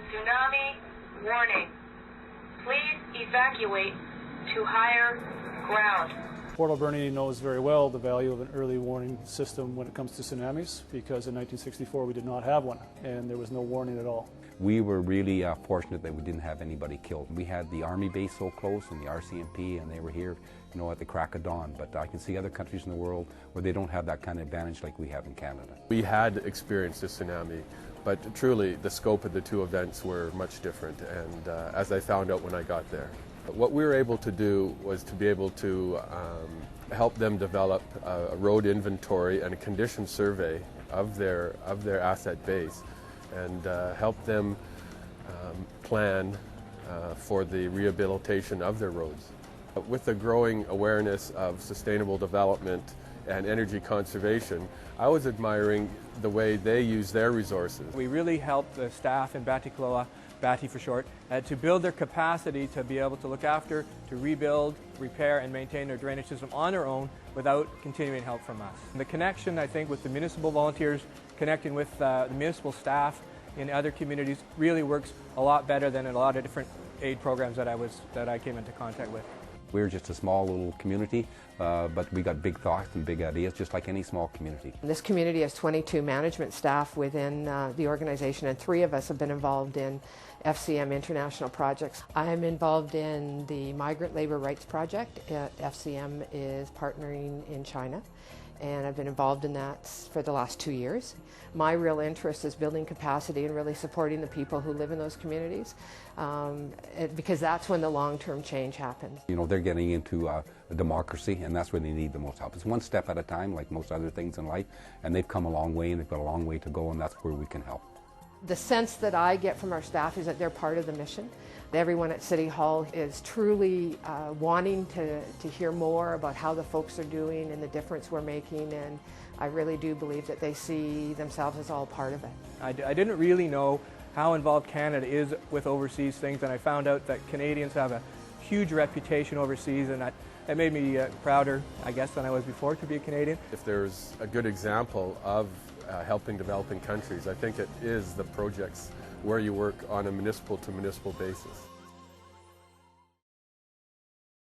Tsunami warning. Please evacuate to higher ground. Port Alberni knows very well the value of an early warning system when it comes to tsunamis, because in 1964 we did not have one and there was no warning at all. We were really fortunate that we didn't have anybody killed. We had the Army base so close and the RCMP, and they were here, you know, at the crack of dawn. But I can see other countries in the world where they don't have that kind of advantage like we have in Canada. We had experienced a tsunami, but truly the scope of the two events were much different, and as I found out when I got there. What we were able to do was to be able to help them develop a road inventory and a condition survey of their asset base, and help them plan for the rehabilitation of their roads. With the growing awareness of sustainable development and energy conservation, I was admiring the way they use their resources. We really helped the staff in Batticaloa, Batty for short, to build their capacity to be able to look after, to rebuild, repair and maintain their drainage system on their own without continuing help from us. And the connection, I think, with the municipal volunteers, connecting with the municipal staff in other communities really works a lot better than in a lot of different aid programs that I came into contact with. We're just a small little community, but we got big thoughts and big ideas, just like any small community. This community has 22 management staff within the organization, and 3 of us have been involved in FCM international projects. I'm involved in the Migrant Labour Rights project. FCM is partnering in China, and I've been involved in that for the last 2 years. My real interest is building capacity and really supporting the people who live in those communities, because that's when the long-term change happens. You know, they're getting into a democracy, and that's where they need the most help. It's one step at a time, like most other things in life, and they've come a long way, and they've got a long way to go, and that's where we can help. The sense that I get from our staff is that they're part of the mission. Everyone at City Hall is truly wanting to hear more about how the folks are doing and the difference we're making, and I really do believe that they see themselves as all part of it. I didn't really know how involved Canada is with overseas things, and I found out that Canadians have a huge reputation overseas, and that made me prouder, I guess, than I was before to be a Canadian. If there's a good example of helping developing countries, I think it is the projects where you work on a municipal to municipal basis.